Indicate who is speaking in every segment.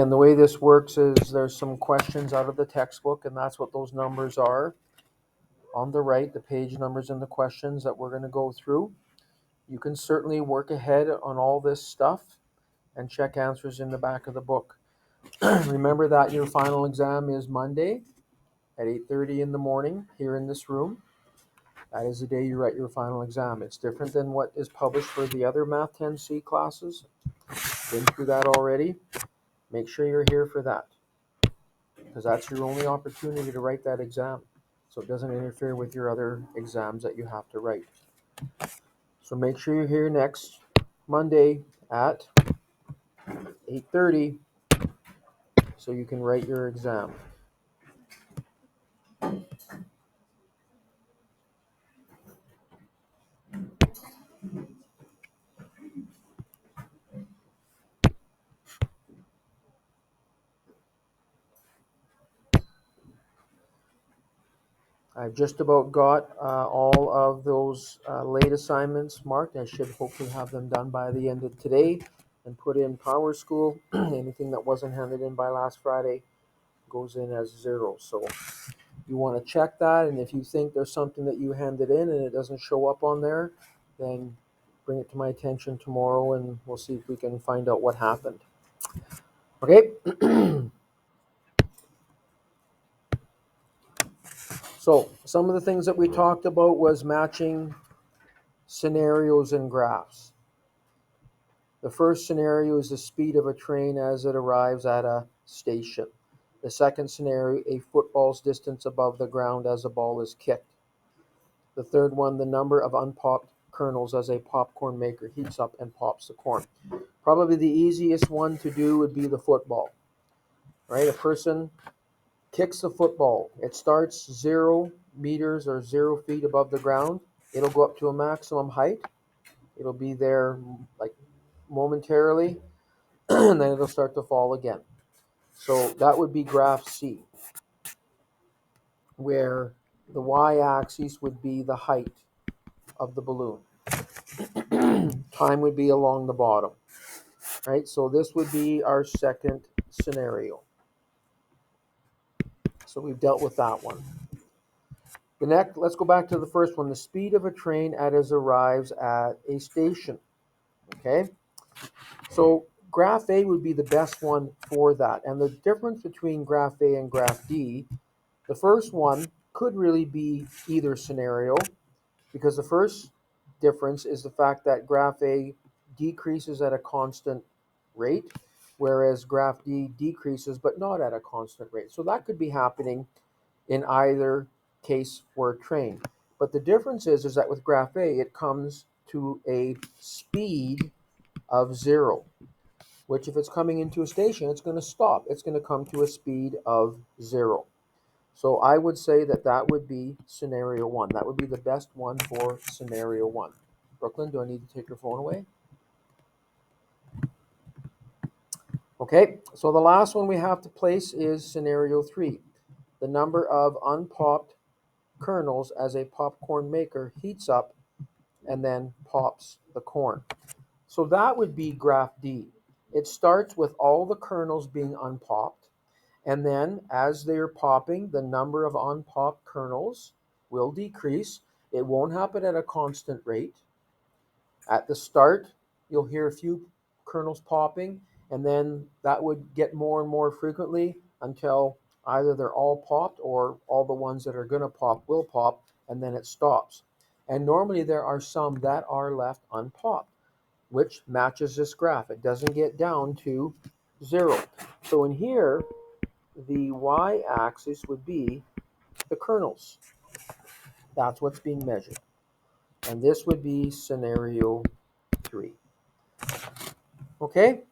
Speaker 1: And the way this works is there's some questions out of the textbook, and that's what those numbers are. On the right, the page numbers and the questions that we're going to go through. You can certainly work ahead on all this stuff and check answers in the back of the book. Remember that your final exam is Monday at 8:30 in the morning here in this room. That is the day you write your final exam. It's different than what is published for the other Math 10C classes. Been through that already. Make sure you're here for that, because that's your only opportunity to write that exam. So it doesn't interfere with your other exams that you have to write. So make sure you're here next Monday at 8:30 so you can write your exam. I've just about got all of those late assignments marked. I should hopefully have them done by the end of today and put in Power School. Anything that wasn't handed in by last Friday goes in as 0. So you want to check that, and if you think there's something that you handed in and it doesn't show up on there, then bring it to my attention tomorrow and we'll see if we can find out what happened. Okay? So some of the things that we talked about was matching scenarios and graphs. The first scenario is the speed of a train as it arrives at a station. The second scenario, a football's distance above the ground as a ball is kicked. The third one, the number of unpopped kernels as a popcorn maker heats up and pops the corn. Probably the easiest one to do would be the football, right? A person kicks the football. It starts 0 meters or 0 feet above the ground. It'll go up to a maximum height. It'll be there like momentarily, and then it'll start to fall again. So that would be graph C, where the y-axis would be the height of the balloon. Time would be along the bottom, right? So this would be our second scenario. So we've dealt with that one. The next, let's go back to the first one, the speed of a train as it arrives at a station, okay? So graph A would be the best one for that. And the difference between graph A and graph D, the first one could really be either scenario, because the first difference is the fact that graph A decreases at a constant rate, whereas graph D decreases but not at a constant rate. So that could be happening in either case for a train. But the difference is that with graph A, it comes to a speed of 0, which if it's coming into a station, it's going to stop. It's going to come to a speed of 0. So I would say that that would be scenario 1. That would be the best one for scenario 1. Brooklyn, do I need to take your phone away? Okay, so the last one we have to place is scenario 3. The number of unpopped kernels as a popcorn maker heats up and then pops the corn. So that would be graph D. It starts with all the kernels being unpopped, and then as they're popping, the number of unpopped kernels will decrease. It won't happen at a constant rate. At the start, you'll hear a few kernels popping, and then that would get more and more frequently until either they're all popped or all the ones that are going to pop will pop, and then it stops. And normally there are some that are left unpopped, which matches this graph. It doesn't get down to 0. So in here, the y-axis would be the kernels. That's what's being measured. And this would be scenario 3. Okay?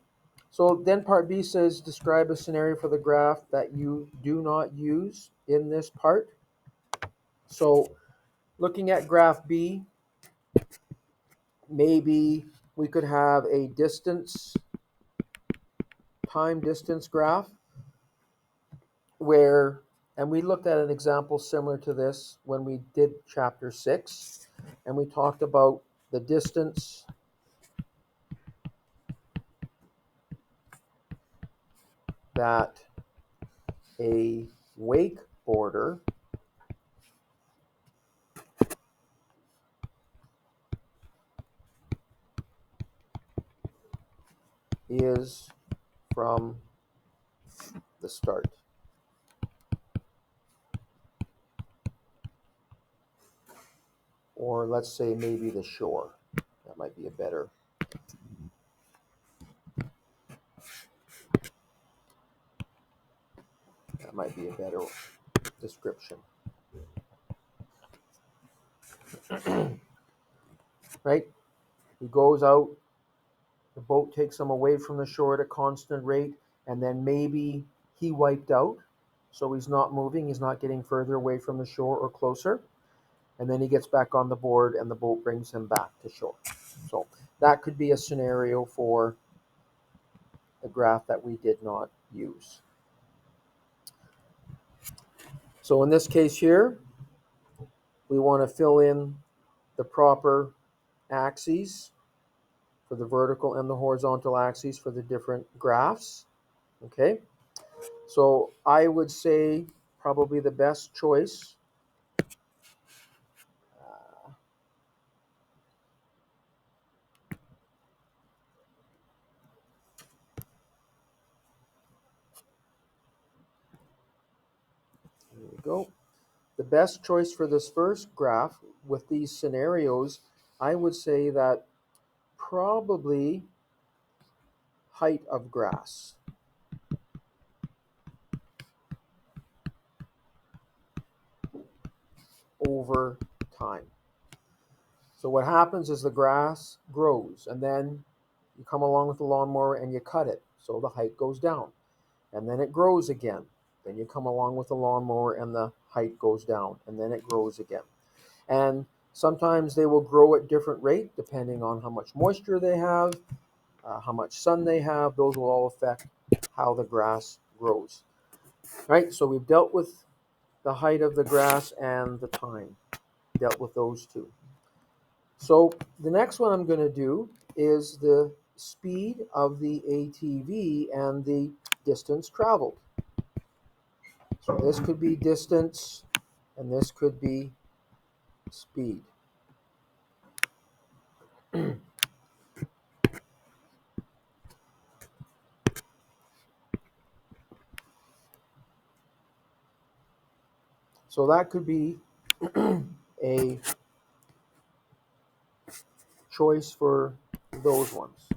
Speaker 1: So then part B says describe a scenario for the graph that you do not use in this part. So looking at graph B, maybe we could have a time distance graph where, and we looked at an example similar to this when we did chapter 6, and we talked about the distance that a wakeboarder is from the start. Or let's say maybe the shore. That might be a better. That might be a better description. Right? He goes out, the boat takes him away from the shore at a constant rate, and then maybe he wiped out, so he's not moving, he's not getting further away from the shore or closer, and then he gets back on the board and the boat brings him back to shore. So that could be a scenario for the graph that we did not use. So in this case here, we want to fill in the proper axes for the vertical and the horizontal axes for the different graphs. Okay, so I would say probably the best choice here we go. The best choice for this first graph with these scenarios, I would say that probably height of grass. Over time. So what happens is the grass grows, and then you come along with the lawnmower and you cut it, so the height goes down. And then it grows again. Then you come along with the lawnmower and the height goes down, and then it grows again. And sometimes they will grow at different rate depending on how much moisture they have, how much sun they have. Those will all affect how the grass grows. Right? So we've dealt with the height of the grass and the time. Dealt with those two. So the next one I'm going to do is the speed of the ATV and the distance traveled. So this could be distance and this could be speed. So that could be a choice for those ones.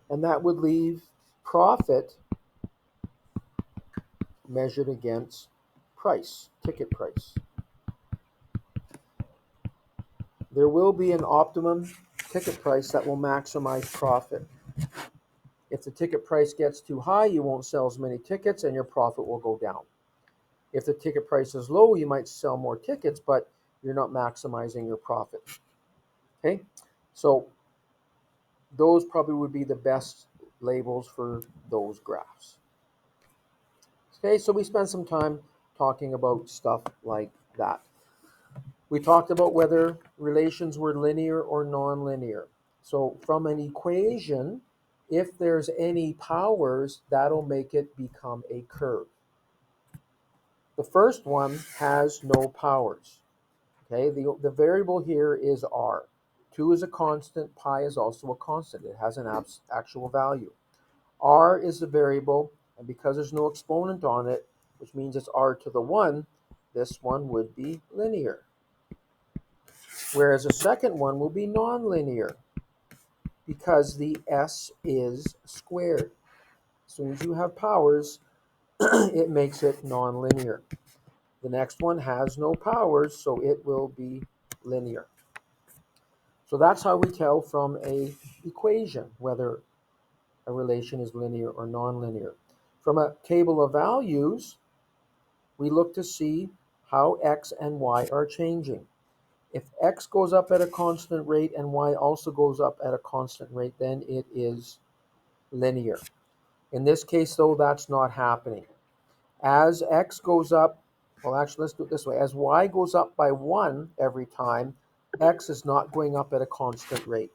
Speaker 1: And that would leave profit measured against price, ticket price. There will be an optimum ticket price that will maximize profit. If the ticket price gets too high, you won't sell as many tickets and your profit will go down. If the ticket price is low, you might sell more tickets, but you're not maximizing your profit. Okay, so those probably would be the best labels for those graphs. Okay, so we spent some time talking about stuff like that. We talked about whether relations were linear or nonlinear. So from an equation, if there's any powers, that'll make it become a curve. The first one has no powers. Okay, the variable here is r. 2 is a constant, pi is also a constant. It has an actual value. R is the variable, and because there's no exponent on it, which means it's r to the 1, this one would be linear. Whereas the second one will be nonlinear because the s is squared. As soon as you have powers, it makes it nonlinear. The next one has no powers, so it will be linear. So that's how we tell from an equation whether a relation is linear or nonlinear. From a table of values, we look to see how x and y are changing. If x goes up at a constant rate and y also goes up at a constant rate, then it is linear. In this case, though, that's not happening. As x goes up, well, actually, let's do it this way. As y goes up by 1 every time, x is not going up at a constant rate.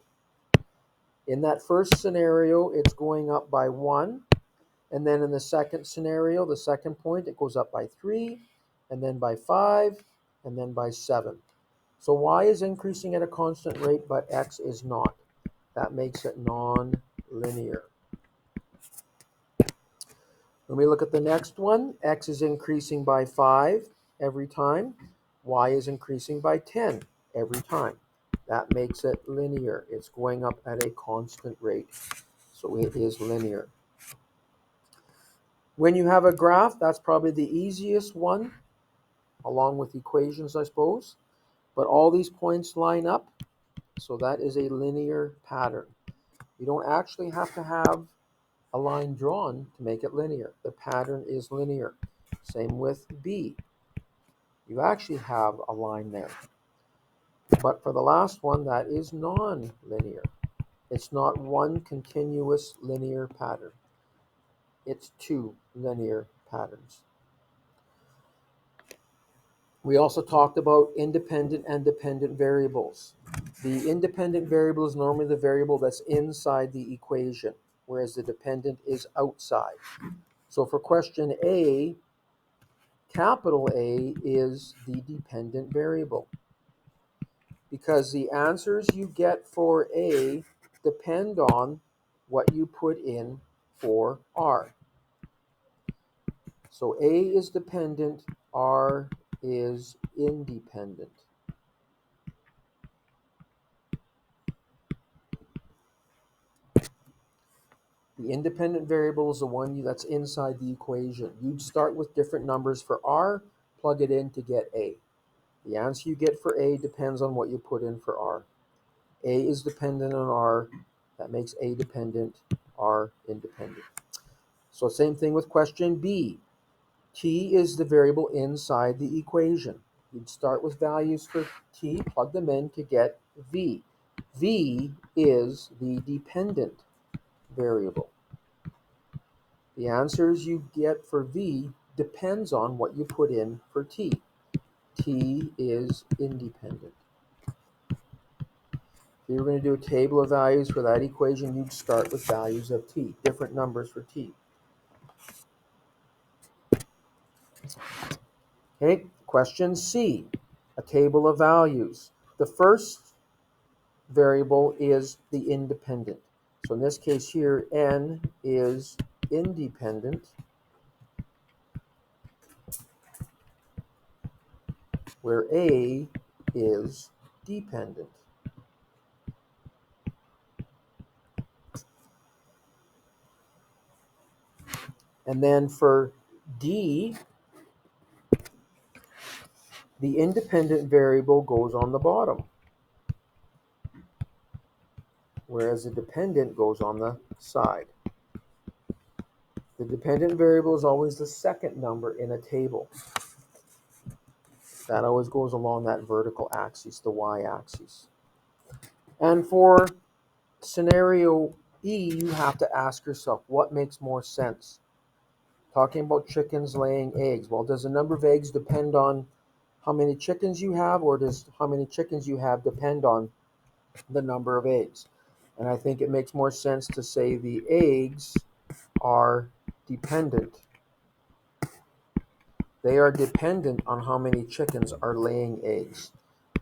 Speaker 1: In that first scenario, it's going up by 1, And then in the second scenario, the second point, it goes up by 3, and then by 5, and then by 7. So y is increasing at a constant rate, but x is not. That makes it non-linear. When we look at the next one, x is increasing by 5 every time. Y is increasing by 10 every time. That makes it linear. It's going up at a constant rate. So it is linear. When you have a graph, that's probably the easiest one, along with equations, I suppose. But all these points line up, so that is a linear pattern. You don't actually have to have a line drawn to make it linear. The pattern is linear. Same with B. You actually have a line there. But for the last one, that is non-linear. It's not one continuous linear pattern. It's two linear patterns. We also talked about independent and dependent variables. The independent variable is normally the variable that's inside the equation, whereas the dependent is outside. So for question A, capital A is the dependent variable, because the answers you get for A depend on what you put in for R. So A is dependent, R is independent. The independent variable is the one that's inside the equation. You'd start with different numbers for R, plug it in to get A. The answer you get for A depends on what you put in for R. A is dependent on R. That makes A dependent, R independent. So same thing with question B. T is the variable inside the equation. You'd start with values for T, plug them in to get V. V is the dependent variable. The answers you get for V depends on what you put in for T. T is independent. If you were going to do a table of values for that equation, you'd start with values of T, different numbers for T. Okay, question C, a table of values. The first variable is the independent. So in this case here, N is independent, where A is dependent. And then for D, the independent variable goes on the bottom, whereas the dependent goes on the side. The dependent variable is always the second number in a table. That always goes along that vertical axis, the y-axis. And for scenario E, you have to ask yourself, what makes more sense? Talking about chickens laying eggs. Well, does the number of eggs depend on how many chickens you have, or does how many chickens you have depend on the number of eggs? And I think it makes more sense to say the eggs are dependent. They are dependent on how many chickens are laying eggs.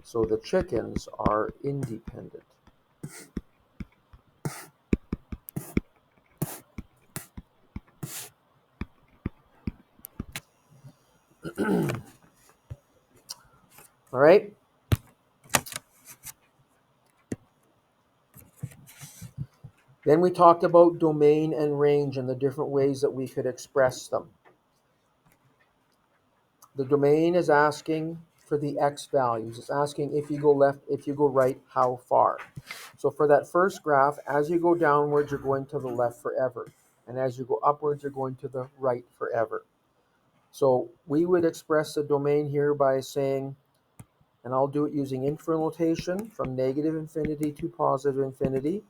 Speaker 1: So the chickens are independent. All right. Then we talked about domain and range and the different ways that we could express them. The domain is asking for the x values. It's asking if you go left, if you go right, how far. So for that first graph, as you go downwards, you're going to the left forever. And as you go upwards, you're going to the right forever. So we would express the domain here by saying, and I'll do it using integral notation, from negative infinity to positive infinity.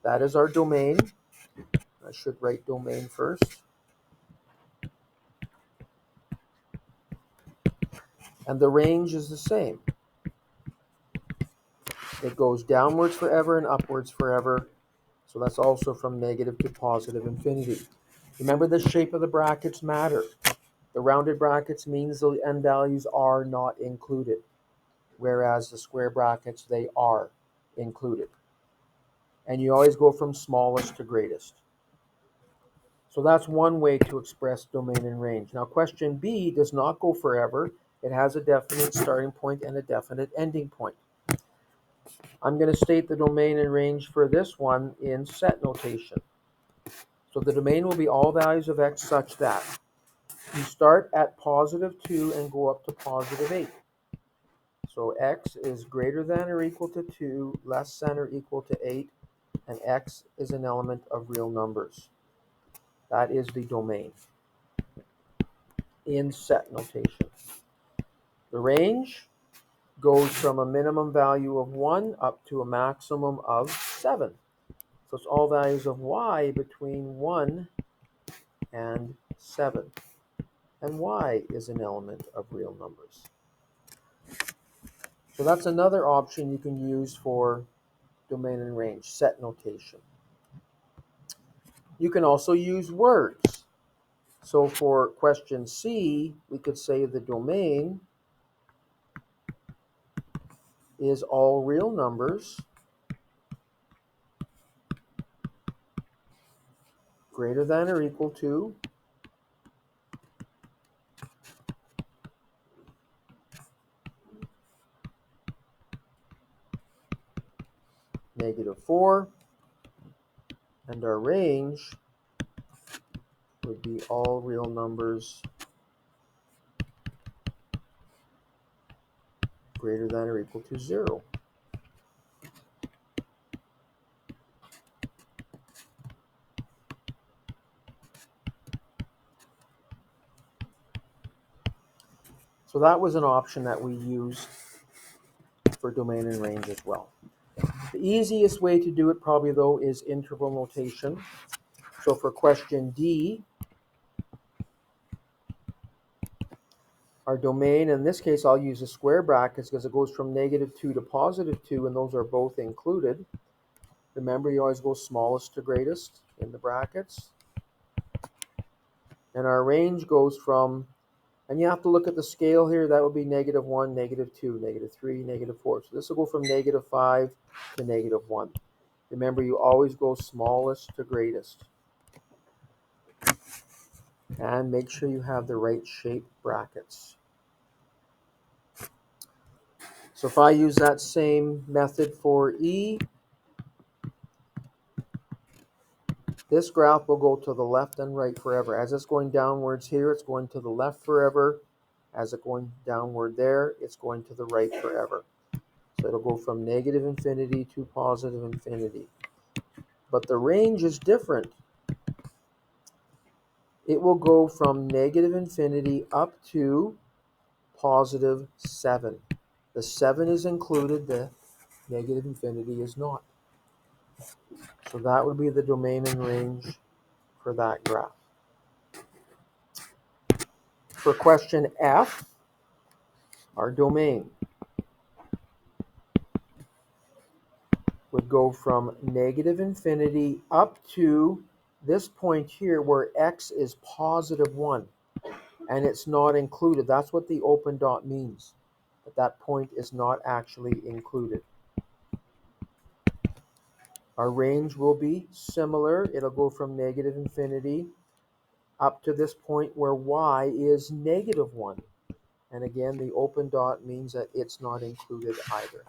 Speaker 1: That is our domain. I should write domain first. And the range is the same. It goes downwards forever and upwards forever. So that's also from negative to positive infinity. Remember, the shape of the brackets matter. The rounded brackets means the end values are not included, whereas the square brackets, they are included. And you always go from smallest to greatest. So that's one way to express domain and range. Now, question B does not go forever. It has a definite starting point and a definite ending point. I'm going to state the domain and range for this one in set notation. So the domain will be all values of x such that you start at positive 2 and go up to positive 8. So x is greater than or equal to 2, less than or equal to 8, and x is an element of real numbers. That is the domain in set notation. The range goes from a minimum value of 1 up to a maximum of 7. So it's all values of y between 1 and 7. And y is an element of real numbers. So that's another option you can use for domain and range, set notation. You can also use words. So for question C, we could say the domain is all real numbers greater than or equal to -4, and our range would be all real numbers greater than or equal to 0. So that was an option that we used for domain and range as well. The easiest way to do it probably though is interval notation. So for question D, our domain, in this case I'll use the square brackets because it goes from -2 to +2, and those are both included. Remember, you always go smallest to greatest in the brackets. And our range goes from, and you have to look at the scale here, that would be -1, -2, -3, -4. So this will go from -5 to -1. Remember, you always go smallest to greatest. And make sure you have the right shape brackets. So if I use that same method for E, this graph will go to the left and right forever. As it's going downwards here, it's going to the left forever. As it's going downward there, it's going to the right forever. So it'll go from -infinity to +infinity. But the range is different. It will go from -infinity up to +7. The 7 is included, the -infinity is not. So that would be the domain and range for that graph. For question F, our domain would go from -infinity up to this point here where x is +1, and it's not included. That's what the open dot means, but that point is not actually included. Our range will be similar. It'll go from -infinity up to this point where y is -1. And again, the open dot means that it's not included either.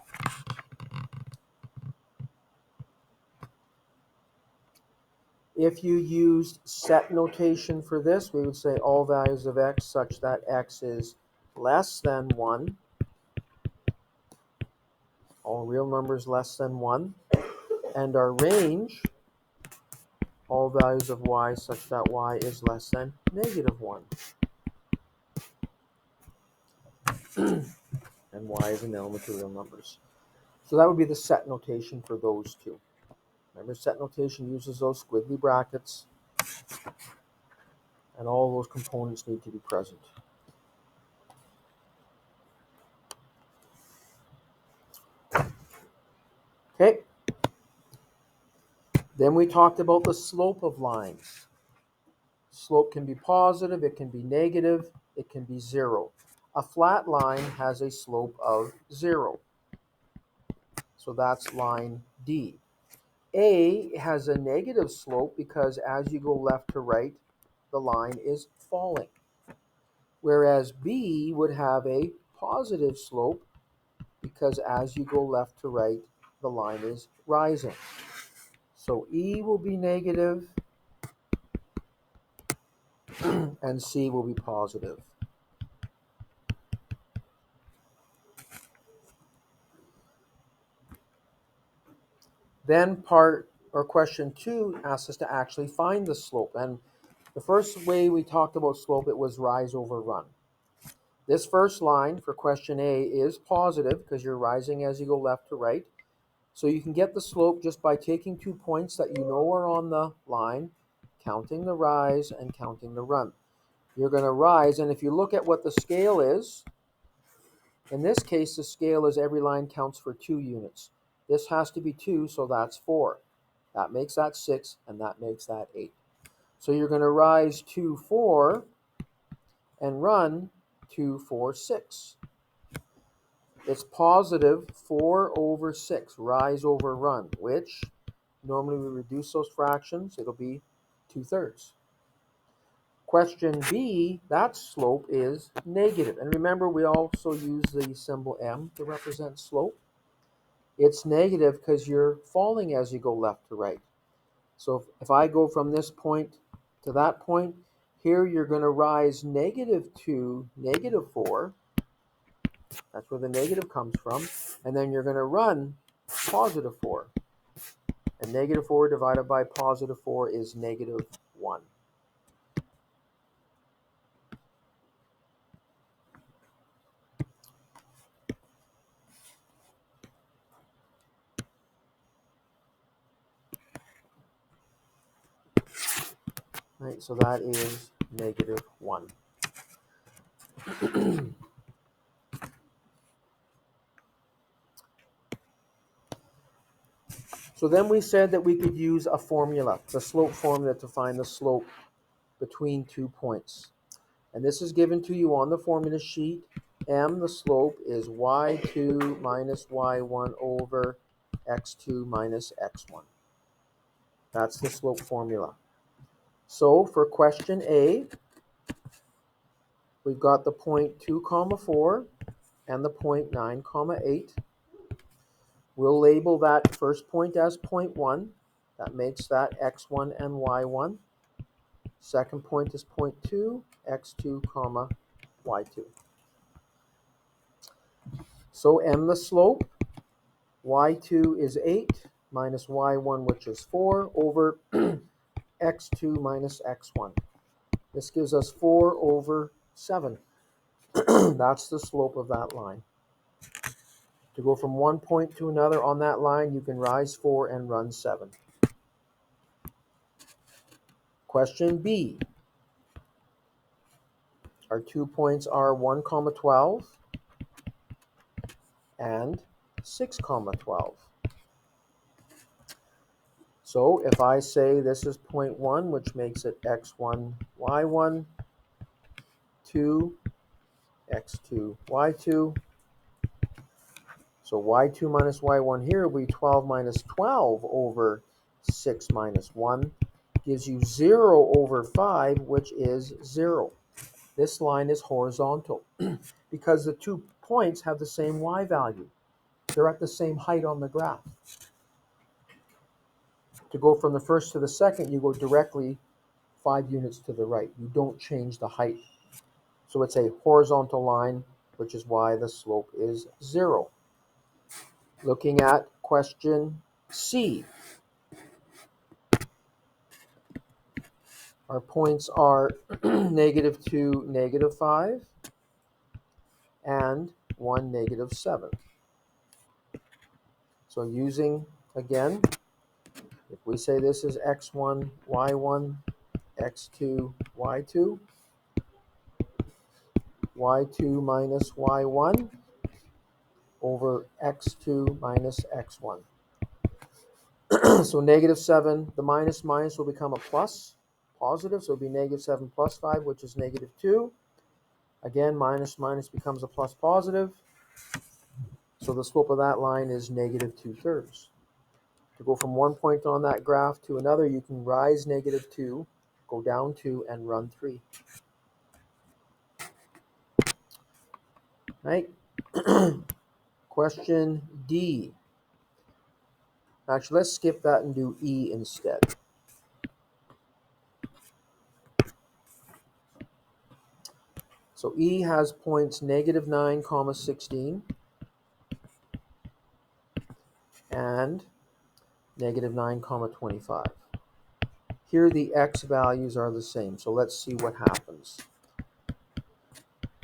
Speaker 1: If you used set notation for this, we would say all values of x such that x is less than 1, all real numbers less than 1, and our range, all values of y such that y is less than -1. And y is an element of real numbers. So that would be the set notation for those two. Remember, set notation uses those squiggly brackets, and all those components need to be present. Okay. Then we talked about the slope of lines. Slope can be positive, it can be negative, it can be 0. A flat line has a slope of 0. So that's line D. A has a negative slope because as you go left to right, the line is falling. Whereas B would have a positive slope because as you go left to right, the line is rising. So E will be negative and C will be positive. Then question 2 asks us to actually find the slope. And the first way we talked about slope, it was rise over run. This first line for question A is positive because you're rising as you go left to right. So you can get the slope just by taking 2 points that you know are on the line, counting the rise and counting the run. You're going to rise, and if you look at what the scale is, in this case the scale is every line counts for 2 units. This has to be 2, so that's 4. That makes that 6, and that makes that 8. So you're going to rise 2, 4, and run 2, 4, 6. It's positive 4 over 6, rise over run, which normally we reduce those fractions, it'll be 2/3. Question B, that slope is negative. And remember, we also use the symbol M to represent slope. It's negative because you're falling as you go left to right. So if I go from this point to that point, here you're going to rise -2, -4. That's where the negative comes from. And then you're going to run +4. And -4 divided by +4 is -1. Right, so that is -1. So then we said that we could use a formula, the slope formula, to find the slope between 2 points. And this is given to you on the formula sheet. M, the slope, is y2 minus y1 over x2 minus x1. That's the slope formula. So for question A, we've got the point 2, 4 and the point 9, 8. We'll label that first point as point 1. That makes that x1 and y1. Second point is point 2, x2, y2. So M, the slope, y2 is 8 minus y1, which is 4, over x2 minus x1. This gives us 4 over 7. That's the slope of that line. To go from one point to another on that line, you can rise 4 and run 7. Question B. Our 2 points are 1, 12 and 6, 12. So if I say this is point 1, which makes it x1, y1, 2, x2, y2. So y2 minus y1 here will be 12 minus 12 over 6 minus 1. Gives you 0 over 5, which is 0. This line is horizontal because the 2 points have the same y value. They're at the same height on the graph. To go from the first to the second, you go directly 5 units to the right. You don't change the height. So it's a horizontal line, which is why the slope is 0. Looking at question C. Our points are -2, -5, and 1, -7. So using, again, if we say this is x1, y1, x2, y2, y2 minus y1 over x2 minus x1. So -7, the minus will become a plus, positive, so it would be negative 7 plus 5, which is negative 2. Again, minus minus becomes a plus positive. So the slope of that line is negative 2/3. To go from one point on that graph to another, you can rise negative 2, go down 2, and run 3. Right? Question D. Actually, let's skip that and do E instead. So E has points negative 9, 16, and negative 9, 25. Here the x values are the same, so let's see what happens.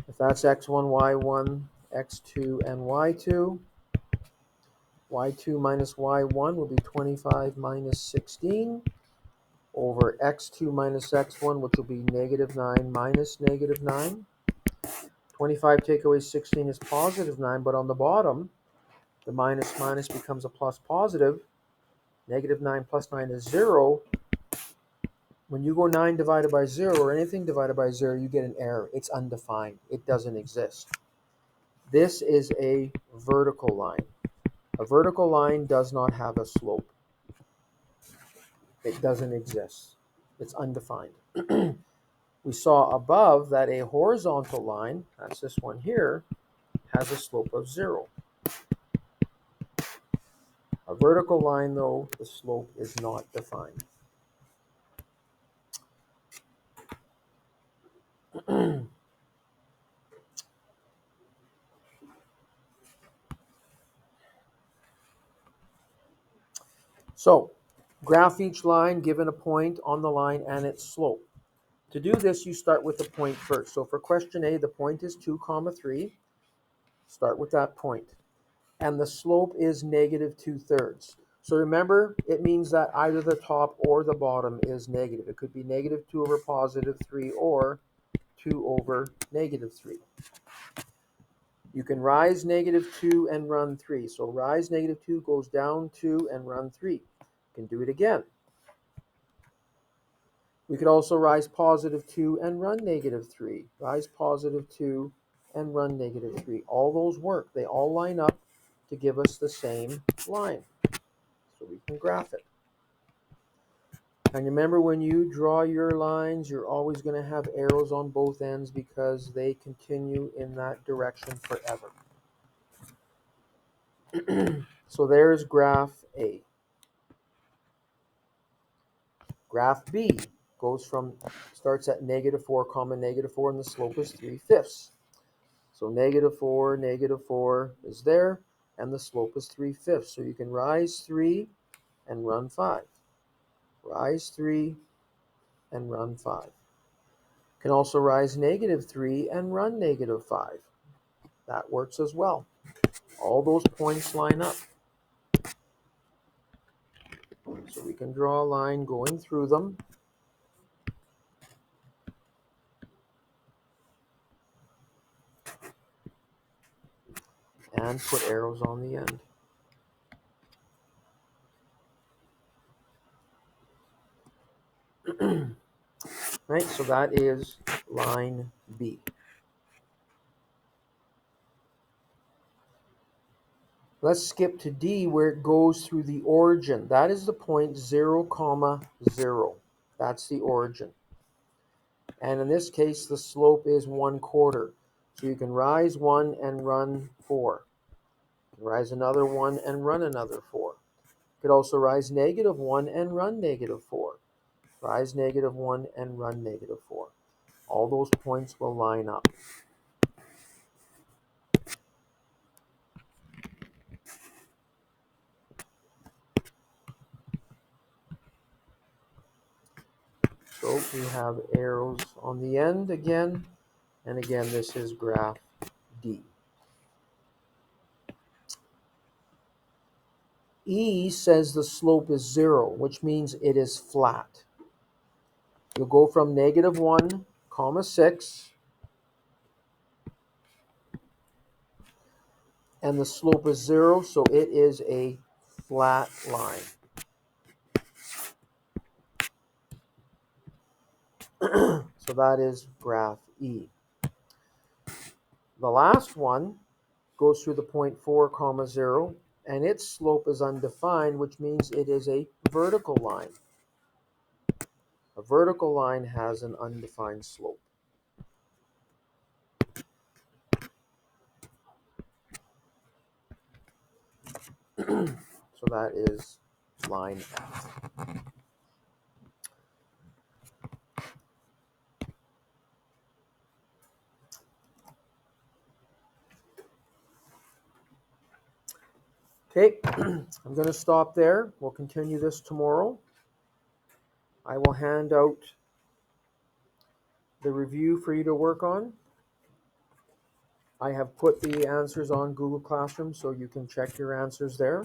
Speaker 1: If that's x1, y1, x2, and y2, y2 minus y1 will be 25 minus 16 over x2 minus x1, which will be negative 9 minus negative 9. 25 take away 16 is positive 9, but on the bottom, the minus minus becomes a plus positive. Negative 9 plus 9 is 0. When you go 9 divided by 0 or anything divided by 0, you get an error. It's undefined. It doesn't exist. This is a vertical line. A vertical line does not have a slope. It doesn't exist. It's undefined. We saw above that a horizontal line, that's this one here, has a slope of 0. A vertical line, though, the slope is not defined. So, graph each line given a point on the line and its slope. To do this, you start with the point first. So for question A, the point is 2, 3. Start with that point. And the slope is negative 2/3. So remember, it means that either the top or the bottom is negative. It could be negative 2 over positive 3 or 2 over negative 3. You can rise negative 2 and run 3. So rise negative 2 goes down 2 and run 3. You can do it again. We could also rise positive 2 and run negative 3. Rise positive 2 and run negative 3. All those work. They all line up to give us the same line. So we can graph it. And remember, when you draw your lines, you're always going to have arrows on both ends because they continue in that direction forever. So there's graph A. Graph B starts at negative 4, negative 4, and the slope is 3/5. So negative 4 is there, and the slope is 3/5. So you can rise 3 and run 5. Rise 3 and run 5. You can also rise negative 3 and run negative 5. That works as well. All those points line up. So we can draw a line going through them. And put arrows on the end. Right, so that is line B. Let's skip to D where it goes through the origin. That is the point 0, 0. That's the origin. And in this case, the slope is 1/4. So you can rise 1 and run 4. You can rise another 1 and run another 4. You could also rise negative 1 and run negative 4. Rise negative 1 and run negative 4. All those points will line up. So we have arrows on the end again, and again this is graph D. E says the slope is 0, which means it is flat. You'll go from negative 1, 6, and the slope is 0, so it is a flat line. So that is graph E. The last one goes through the point 4, comma 0, and its slope is undefined, which means it is a vertical line. A vertical line has an undefined slope. So that is line F. Okay, I'm going to stop there. We'll continue this tomorrow. I will hand out the review for you to work on. I have put the answers on Google Classroom so you can check your answers there.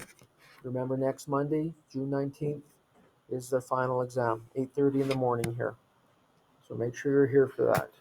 Speaker 1: Remember, next Monday, June 19th, is the final exam, 8:30 in the morning here. So make sure you're here for that.